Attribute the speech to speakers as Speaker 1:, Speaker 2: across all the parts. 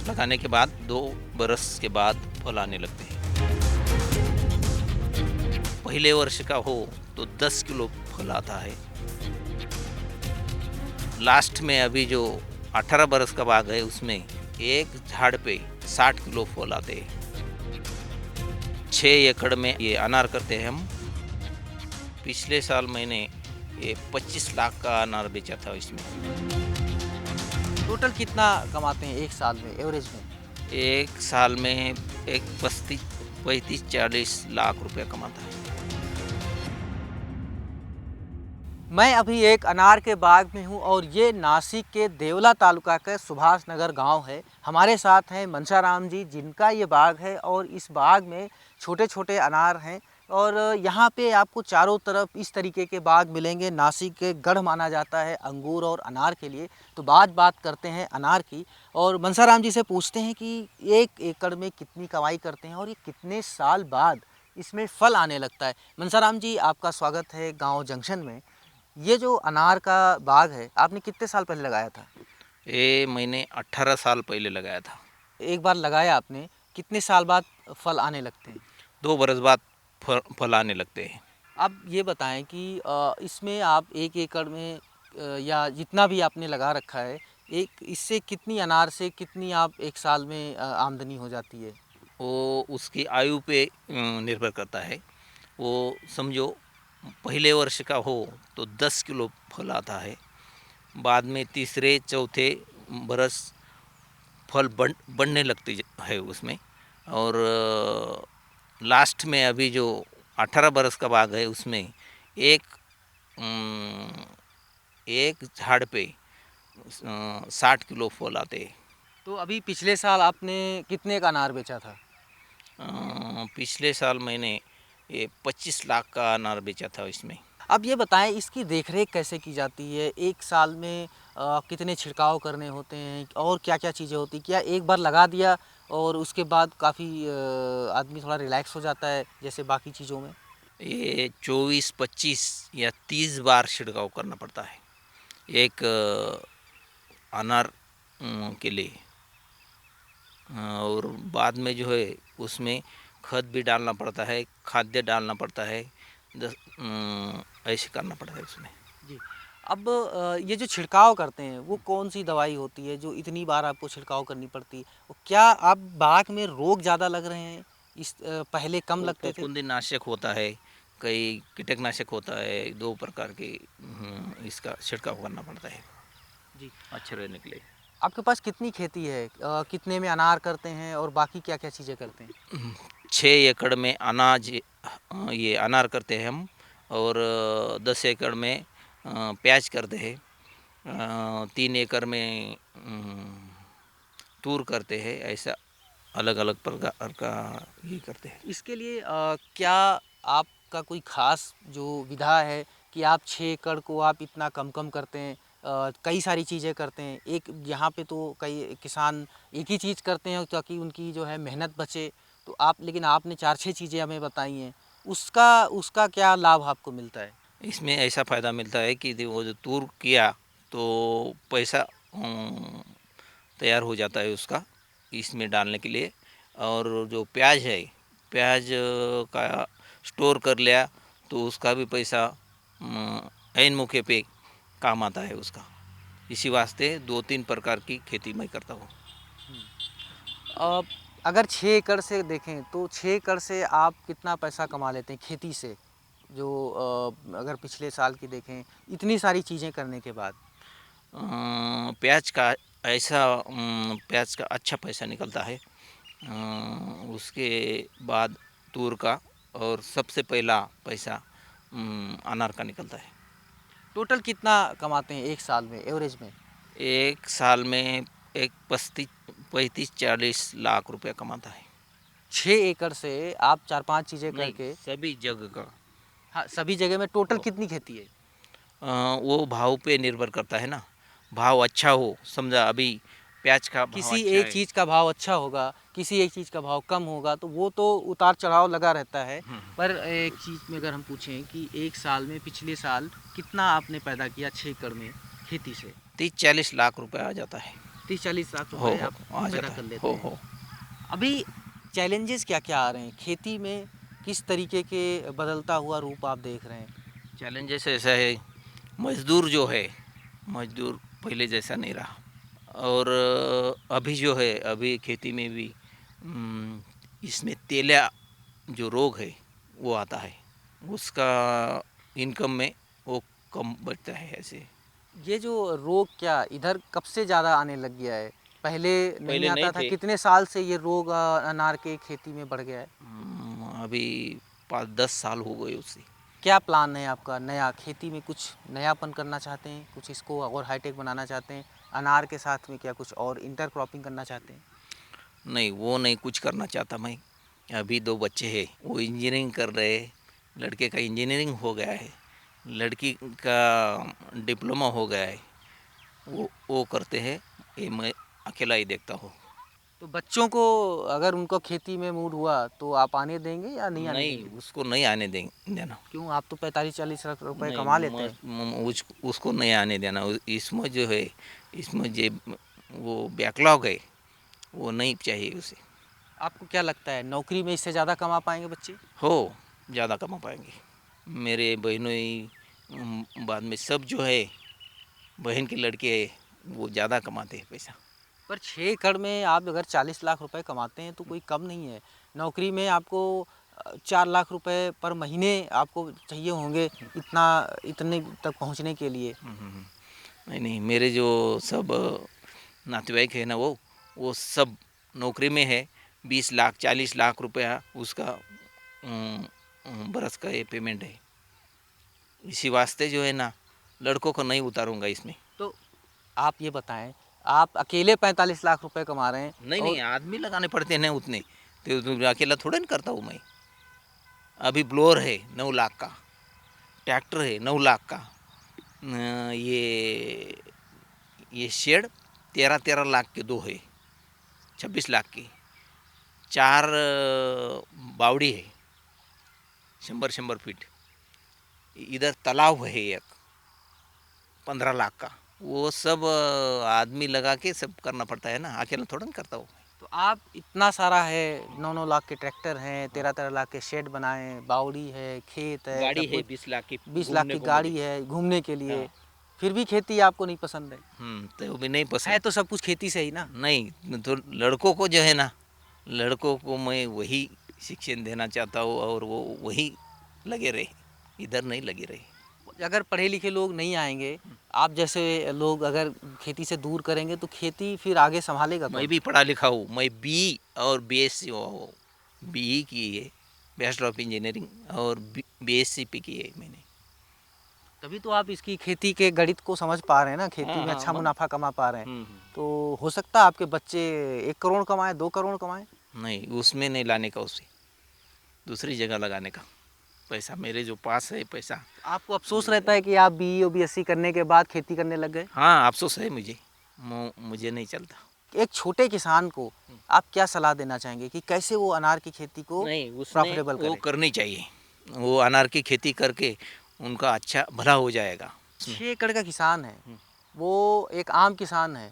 Speaker 1: लगाने के बाद 2 बरस के बाद फल आने लगते हैं। पहले वर्ष का हो तो 10 किलो फल आता है। लास्ट में अभी जो 18 बरस का बाग है उसमें एक झाड़ पे 60 किलो फल आते हैं। 6 एकड़ में ये अनार करते हैं हम। पिछले साल मैंने ये 25 लाख का अनार बेचा था इसमें।
Speaker 2: टोटल कितना कमाते हैं एक साल में एवरेज में?
Speaker 1: एक साल में एक 35-40 लाख रुपया कमाता है।
Speaker 2: मैं अभी एक अनार के बाग में हूँ और ये नासिक के देवला तालुका का सुभाष नगर गांव है। हमारे साथ हैं मनसाराम जी, जिनका ये बाग है और इस बाग में छोटे छोटे अनार हैं। और यहाँ पे आपको चारों तरफ इस तरीके के बाग मिलेंगे। नासिक के गढ़ माना जाता है अंगूर और अनार के लिए। तो बात करते हैं अनार की और मनसाराम जी से पूछते हैं कि 1 एकड़ में कितनी कमाई करते हैं और ये कितने साल बाद इसमें फल आने लगता है। मनसाराम जी, आपका स्वागत है गाँव जंक्शन में। ये जो अनार का बाग है, आपने कितने साल पहले लगाया था?
Speaker 1: ये मैंने 18 साल पहले लगाया था।
Speaker 2: एक बार लगाया आपने, कितने साल बाद फल आने लगते हैं?
Speaker 1: 2 बरस बाद फल आने लगते हैं।
Speaker 2: अब ये बताएं कि इसमें आप 1 एकड़ में या जितना भी आपने लगा रखा है, एक इससे कितनी अनार से कितनी आप एक साल में आमदनी हो जाती है?
Speaker 1: वो उसकी आयु पे निर्भर करता है। वो समझो पहले वर्ष का हो तो 10 किलो फल आता है। बाद में तीसरे चौथे बरस फल बढ़ने लगती है उसमें। और लास्ट में अभी जो 18 बरस का बाग है उसमें एक एक झाड़ पे 60 किलो फल आते हैं।
Speaker 2: तो अभी पिछले साल आपने कितने का अनार बेचा था?
Speaker 1: पिछले साल मैंने ये 25 लाख का अनार बेचा था इसमें।
Speaker 2: अब ये बताएं इसकी देखरेख कैसे की जाती है? एक साल में कितने छिड़काव करने होते हैं और क्या-क्या चीज़ें होती हैं? क्या एक बार लगा दिया और उसके बाद काफ़ी आदमी थोड़ा रिलैक्स हो जाता है जैसे बाकी चीज़ों में?
Speaker 1: ये 24, 25 या 30 बार छिड़काव करना पड़ता है एक अनार के लिए। और बाद में जो है उसमें खाद भी डालना पड़ता है, खाद्य डालना पड़ता है। ऐसे करना पड़ता है उसमें।
Speaker 2: जी। अब ये जो छिड़काव करते हैं वो कौन-सी दवाई होती है जो इतनी बार आपको छिड़काव करनी पड़ती है? और क्या अब बाग में रोग ज़्यादा लग रहे हैं? पहले कम
Speaker 1: वो
Speaker 2: लगते थे?
Speaker 1: फफूंदीनाशक होता है, कई कीटकनाशक होता है, 2 प्रकार के इसका छिड़काव करना पड़ता है
Speaker 2: जी।
Speaker 1: अच्छे रहने के लिए।
Speaker 2: आपके पास कितनी खेती है? कितने में अनार करते हैं और बाकी क्या-क्या चीज़ें करते हैं?
Speaker 1: 6 एकड़ में अनाज ये अनार करते हैं हम। और 10 एकड़ में प्याज करते हैं। 3 एकड़ में तूर करते हैं। ऐसा अलग अलग प्रकार का ये करते हैं।
Speaker 2: इसके लिए क्या आपका कोई ख़ास जो विधा है कि आप 6 एकड़ को आप इतना कम करते हैं? कई सारी चीज़ें करते हैं। एक यहाँ पे तो कई किसान एक ही चीज़ करते हैं ताकि उनकी जो है मेहनत बचे। तो लेकिन आपने 4-6 चीज़ें हमें बताई हैं। उसका उसका क्या लाभ आपको मिलता है?
Speaker 1: इसमें ऐसा फ़ायदा मिलता है कि वो जो तूर किया तो पैसा तैयार हो जाता है उसका इसमें डालने के लिए। और जो प्याज है, प्याज का स्टोर कर लिया तो उसका भी पैसा ऐन मौके पे काम आता है उसका। इसी वास्ते 2-3 प्रकार की खेती मैं करता हूँ।
Speaker 2: अ, अगर 6 एकड़ से देखें तो 6 एकड़ से आप कितना पैसा कमा लेते हैं खेती से? जो अगर पिछले साल की देखें इतनी सारी चीज़ें करने के बाद?
Speaker 1: प्याज का ऐसा प्याज का अच्छा पैसा निकलता है। उसके बाद तूर का और सबसे पहला पैसा अनार का निकलता है।
Speaker 2: टोटल कितना कमाते हैं एक साल में एवरेज में?
Speaker 1: एक साल में एक 35-40 लाख रुपया कमाता है।
Speaker 2: 6 एकड़ से आप 4-5 चीज़ें
Speaker 1: नहीं,
Speaker 2: करके
Speaker 1: सभी जगह का।
Speaker 2: हाँ, सभी जगह में टोटल
Speaker 1: वो
Speaker 2: कितनी खेती है?
Speaker 1: वो भाव पे निर्भर करता है ना। भाव अच्छा हो, समझा अभी प्याज का भाव
Speaker 2: किसी
Speaker 1: अच्छा
Speaker 2: एक
Speaker 1: है।
Speaker 2: चीज़ का भाव अच्छा होगा, किसी एक चीज़ का भाव कम होगा, तो वो तो उतार-चढ़ाव लगा रहता है। पर एक चीज़ में अगर हम पूछें कि एक साल में पिछले साल कितना आपने पैदा किया 6 एकड़ में खेती से?
Speaker 1: 30-40 लाख रुपया आ जाता है।
Speaker 2: 30-40 लाख
Speaker 1: हो
Speaker 2: रुपए आप
Speaker 1: आ
Speaker 2: पैदा
Speaker 1: जाता
Speaker 2: कर
Speaker 1: है।
Speaker 2: लेते
Speaker 1: हो
Speaker 2: हैं।
Speaker 1: हो
Speaker 2: अभी चैलेंजेस क्या क्या आ रहे हैं खेती में, किस तरीके के बदलता हुआ रूप आप देख रहे हैं?
Speaker 1: चैलेंजेस ऐसा है, मजदूर जो है, मजदूर पहले जैसा नहीं रहा। और अभी जो है, अभी खेती में भी इसमें तेलिया जो रोग है वो आता है, उसका इनकम में वो कम बचता है ऐसे।
Speaker 2: ये जो रोग क्या इधर कब से ज़्यादा आने लग गया है? पहले नहीं
Speaker 1: पहले नहीं
Speaker 2: आता था,
Speaker 1: थे।
Speaker 2: कितने साल से ये रोग अनार के खेती में बढ़ गया है?
Speaker 1: अभी 5-10 साल हो गए उससे।
Speaker 2: क्या प्लान है आपका नया खेती में? कुछ नयापन करना चाहते हैं, कुछ इसको और हाईटेक बनाना चाहते हैं? अनार के साथ में क्या कुछ और इंटर क्रॉपिंग करना चाहते हैं?
Speaker 1: नहीं, वो नहीं कुछ करना चाहता मैं। अभी 2 बच्चे हैं, वो इंजीनियरिंग कर रहे हैं। लड़के का इंजीनियरिंग हो गया है, लड़की का डिप्लोमा हो गया है। वो करते हैं, ये मैं अकेला ही देखता हूँ।
Speaker 2: तो बच्चों को अगर उनको खेती में मूड हुआ तो आप आने देंगे या नहीं आने
Speaker 1: नहीं,
Speaker 2: देंगे?
Speaker 1: उसको नहीं आने देना।
Speaker 2: क्यों, आप तो 45-40 लाख रुपए
Speaker 1: नहीं,
Speaker 2: कमा लेते हैं।
Speaker 1: उसको नहीं आने देना। इसमें जो है, इसमें जो वो बैकलॉग है, वो नहीं चाहिए उसे।
Speaker 2: आपको क्या लगता है नौकरी में इससे ज़्यादा कमा पाएंगे बच्चे?
Speaker 1: हो, ज़्यादा कमा पाएंगे। मेरे बहनों ही बाद में सब जो है, बहन के लड़के वो ज़्यादा कमाते हैं पैसा।
Speaker 2: पर 6 एकड़ में आप अगर 40 लाख रुपए कमाते हैं तो कोई कम नहीं है। नौकरी में आपको 4 लाख रुपए पर महीने आपको चाहिए होंगे इतना, इतने तक पहुंचने के लिए।
Speaker 1: नहीं नहीं, मेरे जो सब नातेवाईक है ना, वो सब नौकरी में है। 20 लाख 40 लाख रुपया उसका बरस का ये पेमेंट है। इसी वास्ते जो है ना, लड़कों को नहीं उतारूंगा इसमें।
Speaker 2: तो आप ये बताएं, आप अकेले 45 लाख रुपए कमा रहे हैं
Speaker 1: नहीं
Speaker 2: और
Speaker 1: नहीं, आदमी लगाने पड़ते हैं ना उतने, तो अकेला थोड़ा नहीं करता हूँ मैं। अभी ब्लोअर है 9 लाख का, ट्रैक्टर है 9 लाख का, ये शेड 13-13 लाख के दो है, 26 लाख की। 4 बावड़ी है, 100-100 फीट। इधर तालाब है एक 15 लाख का। वो सब आदमी लगा के सब करना पड़ता है ना, अकेला थोड़ा नहीं करता हूँ।
Speaker 2: तो आप इतना सारा है, 9-9 लाख के ट्रैक्टर हैं, 13-13 लाख के शेड बनाए, बावड़ी है, खेत है,
Speaker 1: गाड़ी
Speaker 2: सब
Speaker 1: है
Speaker 2: कुछ,
Speaker 1: 20 लाख की
Speaker 2: 20 लाख
Speaker 1: घूमने
Speaker 2: की
Speaker 1: को
Speaker 2: गाड़ी
Speaker 1: मुझे।
Speaker 2: है घूमने के लिए,
Speaker 1: हाँ।
Speaker 2: फिर भी खेती आपको नहीं पसंद है?
Speaker 1: तो वो भी नहीं
Speaker 2: है
Speaker 1: पसंद।
Speaker 2: तो सब कुछ खेती से ही ना।
Speaker 1: नहीं तो लड़कों को जो है ना, लड़कों को मैं वही शिक्षण देना चाहता हूँ, और वो वही लगे रहे, इधर नहीं लगे रहे।
Speaker 2: अगर पढ़े लिखे लोग नहीं आएंगे, आप जैसे लोग अगर खेती से दूर करेंगे तो खेती फिर आगे संभालेगा
Speaker 1: मैं
Speaker 2: कौन?
Speaker 1: भी पढ़ा लिखा हूँ, मैं बी और बीएससी बी की है, बैचलर ऑफ इंजीनियरिंग, और बीएससी पी की है मैंने।
Speaker 2: तभी तो आप इसकी खेती के गणित को समझ पा रहे हैं ना, खेती
Speaker 1: हाँ
Speaker 2: में
Speaker 1: हाँ,
Speaker 2: अच्छा
Speaker 1: मन।
Speaker 2: मुनाफा कमा पा रहे हैं।
Speaker 1: हम्म।
Speaker 2: तो हो सकता है आपके बच्चे 1 करोड़ कमाएं, 2 करोड़ कमाएं।
Speaker 1: नहीं, उसमें नहीं लाने का, उसे दूसरी जगह लगाने का पैसा। मेरे जो पास है पैसा।
Speaker 2: आपको अफसोस रहता है कि आप बीई और बीएससी करने के बाद खेती करने लग गए?
Speaker 1: हाँ, अफसोस है मुझे, मुझे नहीं चलता।
Speaker 2: एक छोटे किसान को आप क्या सलाह देना चाहेंगे कि कैसे वो अनार की खेती को
Speaker 1: नहीं, उसने
Speaker 2: प्रॉफिटेबल
Speaker 1: वो
Speaker 2: करे?
Speaker 1: करनी चाहिए। वो अनार की खेती करके उनका अच्छा भला हो जाएगा उसमें।
Speaker 2: 6 एकड़ का किसान है, वो एक आम किसान है,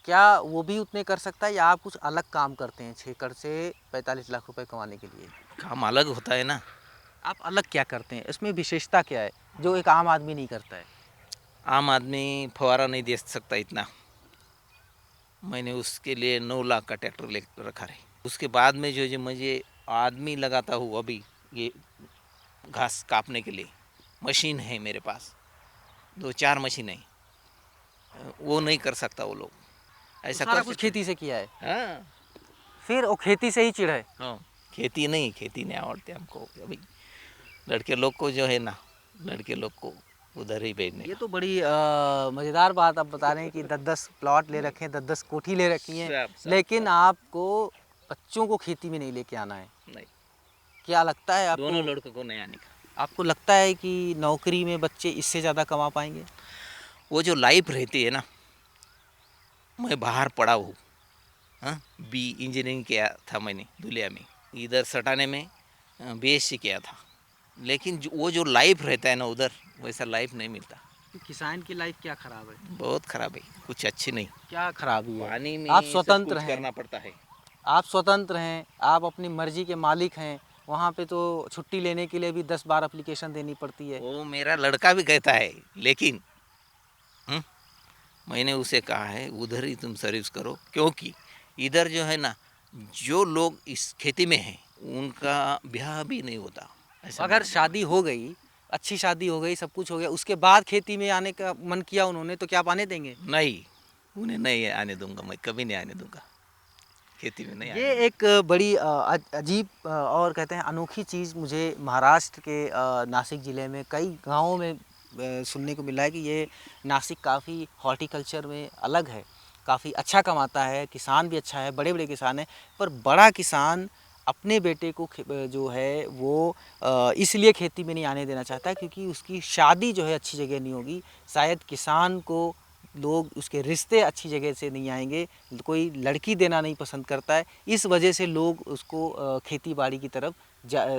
Speaker 2: क्या वो भी उतने कर सकता है या आप कुछ अलग काम करते हैं 6 एकड़ से 45 लाख रुपए कमाने के लिए?
Speaker 1: काम अलग होता है ना।
Speaker 2: आप अलग क्या करते हैं, इसमें विशेषता क्या है जो एक आम आदमी नहीं करता है?
Speaker 1: आम आदमी फवारा नहीं दे सकता इतना। मैंने उसके लिए 9 लाख का ट्रैक्टर ले रखा है। उसके बाद में जो मुझे आदमी लगाता हूँ, अभी ये घास काटने के लिए मशीन है मेरे पास, 2-4 मशीन है। वो नहीं कर सकता वो लोग,
Speaker 2: तो
Speaker 1: ऐसा
Speaker 2: सारा
Speaker 1: कर
Speaker 2: कुछ
Speaker 1: सकते।
Speaker 2: खेती से किया है,
Speaker 1: हाँ
Speaker 2: फिर वो खेती से ही चिढ़ है।
Speaker 1: हाँ। खेती नहीं आवड़ते हमको अभी। लड़के लोग को जो है ना, लड़के लोग को उधर ही भेजने
Speaker 2: ये
Speaker 1: का।
Speaker 2: तो बड़ी मज़ेदार बात आप बता रहे हैं कि 10-10 प्लॉट ले रखे हैं, 10-10 कोठी ले रखी हैं,
Speaker 1: सब
Speaker 2: लेकिन
Speaker 1: सब
Speaker 2: आपको बच्चों को खेती में नहीं लेके आना है।
Speaker 1: नहीं,
Speaker 2: क्या लगता है
Speaker 1: दोनों
Speaker 2: आपको?
Speaker 1: लड़कों को नहीं आने का।
Speaker 2: आपको लगता है कि नौकरी में बच्चे इससे ज़्यादा कमा पाएंगे?
Speaker 1: वो जो लाइफ रहती है ना, मैं बाहर पढ़ा हूँ। हाँ, बी इंजीनियरिंग किया था मैंने दुलिया में, इधर सटाने में बीएससी किया था। लेकिन वो जो लाइफ रहता है ना उधर, वैसा लाइफ नहीं मिलता।
Speaker 2: तो किसान की लाइफ क्या खराब है?
Speaker 1: बहुत खराब है, कुछ अच्छी नहीं।
Speaker 2: क्या खराबी है?
Speaker 1: पानी में
Speaker 2: आप
Speaker 1: सब
Speaker 2: स्वतंत्र
Speaker 1: कुछ
Speaker 2: हैं,
Speaker 1: करना पड़ता है।
Speaker 2: आप स्वतंत्र हैं, आप अपनी मर्जी के मालिक हैं। वहाँ पे तो छुट्टी लेने के लिए भी 10 बार एप्लीकेशन देनी पड़ती है।
Speaker 1: वो मेरा लड़का भी कहता है, लेकिन हम्म, मैंने उसे कहा है उधर ही तुम सर्विस करो, क्योंकि इधर जो है ना, जो लोग इस खेती में हैं उनका ब्याह भी नहीं होता, ऐसा
Speaker 2: अगर
Speaker 1: मेरा मानना
Speaker 2: शादी हो गई, अच्छी शादी हो गई, सब कुछ हो गया, उसके बाद खेती में आने का मन किया उन्होंने, तो क्या आप आने देंगे?
Speaker 1: है। नहीं, उन्हें नहीं आने दूंगा, मैं कभी नहीं आने दूंगा, खेती में नहीं
Speaker 2: ये
Speaker 1: आने दूंगा।
Speaker 2: एक बड़ी अजीब और कहते हैं अनोखी चीज़ मुझे महाराष्ट्र के नासिक ज़िले में कई गांवों में सुनने को मिला है कि ये नासिक काफ़ी हॉर्टिकल्चर में अलग है, काफ़ी अच्छा कमाता है, किसान भी अच्छा है, बड़े बड़े किसान हैं। पर बड़ा किसान अपने बेटे को जो है वो इसलिए खेती में नहीं आने देना चाहता, क्योंकि उसकी शादी जो है अच्छी जगह नहीं होगी। शायद किसान को लोग, उसके रिश्ते अच्छी जगह से नहीं आएंगे, कोई लड़की देना नहीं पसंद करता है। इस वजह से लोग उसको खेती बाड़ी की तरफ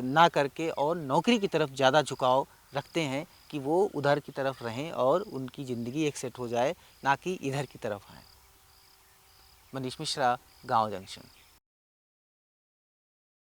Speaker 2: ना करके और नौकरी की तरफ ज़्यादा झुकाव रखते हैं कि वो उधर की तरफ रहें और उनकी ज़िंदगी एक सेट हो जाए, ना कि इधर की तरफ आएँ। मनीष मिश्रा, गांव जंक्शन।